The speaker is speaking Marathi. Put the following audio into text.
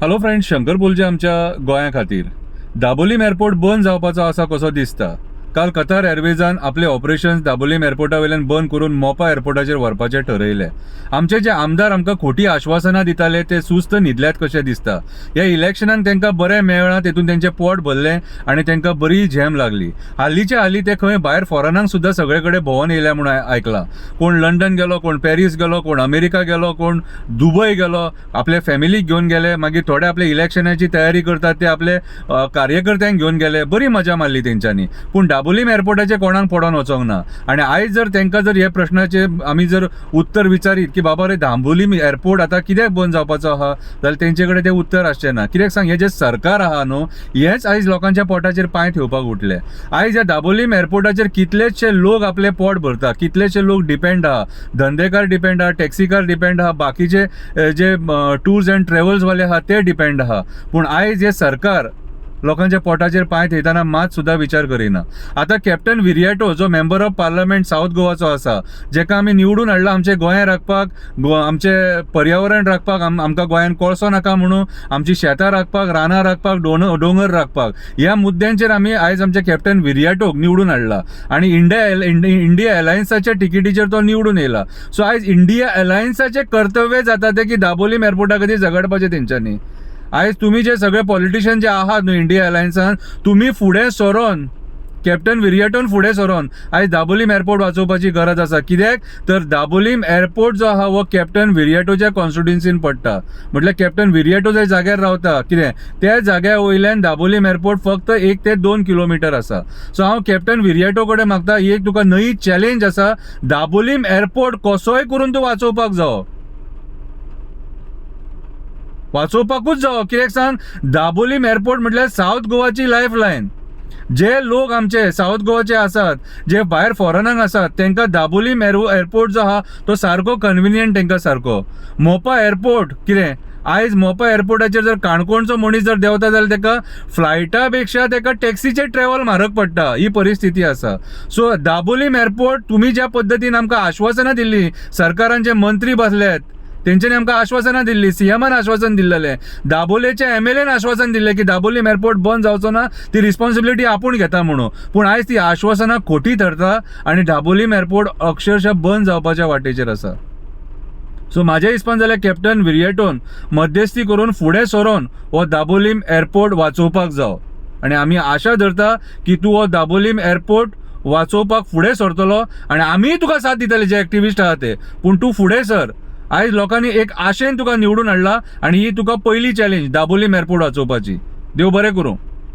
हॅलो फ्रेंड्स, शंकर बोलचे आमच्या गोंया खातीर दाबोलीम एअरपोर्ट बंद जावपाचो आसा कसो दिसता। काल कतार एअरवेजान आपले ऑपरेशन दाबोलीम एअरपोर्टा वयल्यान बंद करून मोपा एअरपोर्टाचेर व्हरपाचें ठरयलें। आमचे जे आमदार आमकां खोटी आश्वासनां दिताले ते सुस्त न्हिदल्यात कशें दिसता। ह्या इलेक्शनाक तांकां बरें मेळ्ळां, तेतून तेंचें पोट भरलें आनी तांकां बरी झॅम लागली। हालींच्या हालीं ते खंय भायर फॉरेनाक सुद्दां सगळे कडेन भोंवून येयल्या म्हणून आयकलां। कोण लंडन गेलो, कोण पॅरीस गेलो, कोण अमेरिका गेलो, कोण दुबय गेलो, आपले फॅमिलीक घेवन गेले। मागीर थोडे आपले इलेक्शनाची तयारी करतात ते आपले कार्यकर्त्यांक घेवन गेले। बरी मजा मारली तेंच्यांनी। पूण दाबोलीम एअरपोर्टाचे कोणाक पडोन वचोंक ना। आनी आयज जर तांकां जर हे प्रश्नाचे आमी जर उत्तर विचारीत की बाबा रे दाबोलीम एअरपोर्ट आतां कित्याक बंद जावपाचो आहा, जाल्यार तेंचे कडेन तें उत्तर आसचें ना। कित्याक सांग, हे जे सरकार आहा न्हू, हेच आयज लोकांच्या पोटाचेर पांय ठेवपाक उठले। आयज ह्या दाबोलीम एअरपोर्टाचेर कितलेशे लोक आपले पोट भरता, कितलेशे लोक डिपेंड आहा, धंदेकार डिपेंड आहा, टॅक्सीकार डिपेंड आहा, बाकीचे जे टूर्स अँड ट्रॅव्हल्स वाले आहा ते डिपेंड आहा। पूण आयज हे सरकार लोकांच्या पोटाचेर पांय थेयताना मात सुद्दां विचार करिना। आतां कॅप्टन विरियाटो जो मेंबर ऑफ पार्लमेंट साऊथ गोवाचो आसा, जेका आमी निवडून हाडला आमचे गोंय राखपाक, आमचे पर्यावरण राखपाक, आमकां गोंयान कोळसो नाका म्हणून, आमची शेतां राखपाक, रानां राखपाक, दोंगर राखपाक, ह्या मुद्द्यांचेर आमी आयज आमचे कॅप्टन विरियाटोक निवडून हाडला आनी इंडिया अलायन्साच्या टिकेटीचेर तो निवडून येयला। सो आयज इंडिया अलायन्साचे कर्तव्य जाता ते की दाबोलीम एअरपोर्टा खातीर झगडपाचें तेंच्यांनी। आयज तुम्ही जे सगळे पॉलिटिशियन जे आहात न्हू इंडिया अलायन्सान, तुम्ही फुडें सरोन कॅप्टन विरियाटोन फुडें सरोन आयज दाबोलीम एअरपोर्ट वाचोवपाची गरज आसा। कित्याक तर दाबोलीम एअरपोर्ट जो आहा हो कॅप्टन विरियाटोच्या कॉन्स्टिट्युन्सीन पडटा। म्हटल्यार कॅप्टन विरियाटो ज्या जाग्यार रावता कितें त्या जाग्या वयल्यान दाबोलीम एअरपोर्ट फक्त 1 ते 2 किलोमिटर आसा। सो हांव कॅप्टन विरियाटो कडेन मागता, ही एक तुका नई चॅलेंज आसा, दाबोलीम एअरपोर्ट कसोय करून तूं वाचोवपाक जावो, वाचोवपाकूच जावो। कित्याक सांग, दाबोलीम एअरपोर्ट म्हटल्यार साऊथ गोवाची लायफ लायन। जे लोक आमचे साऊथ गोवाचे आसात, जे भायर फॉरेनाक आसात, तांकां दाबोलीम एअरपोर्ट जो आहा तो सारको कन्विनियंट तांकां सारको। मोपा एअरपोर्ट कितें, आयज मोपा एअरपोर्टाचेर जर काणकोणचो मनीस जर देंवता जाल्यार ताका फ्लायटा पेक्षा ताका टॅक्सीचे ट्रॅव्हल म्हारग पडटा, ही परिस्थिती आसा। सो दाबोलीम एअरपोर्ट तुमी ज्या पद्दतीन आमकां आश्वासनां दिल्ली, सरकारांचे मंत्री बसल्यात तेंच्यांनी आमकां आश्वासनां दिल्ली, सीएमान आश्वासन दिल्लें, दाबोलेचे एमएलएन आश्वासन दिल्लें की दाबोलीम एअरपोर्ट बंद जावचो ना, ती रिस्पॉन्सिबिलिटी आपूण घेता म्हणून। पूण आयज ती आश्वासनां खोटी ठरता आनी दाबोलीम एअरपोर्ट अक्षरशः बंद जावपाच्या वाटेचेर आसा। सो म्हाज्या हिसपान जाल्यार कॅप्टन विरियाटोन मध्यस्थी करून फुडें सरोन हो दाबोलीम एअरपोर्ट वाचोवपाक जावो। आनी आमी आशा धरता की तूं हो दाबोलीम एअरपोर्ट वाचोवपाक फुडें सरतलो आनी आमीय तुका साथ दितले जे एक्टिविस्ट आहा ते। पूण तूं फुडें सर, आयज लोकांनी एक आशेन तुका निवडून हाडला आनी ही तुका पयली चॅलेंज दाबोलीम एअरपोर्ट वाचोवपाची। देव बरें करूं।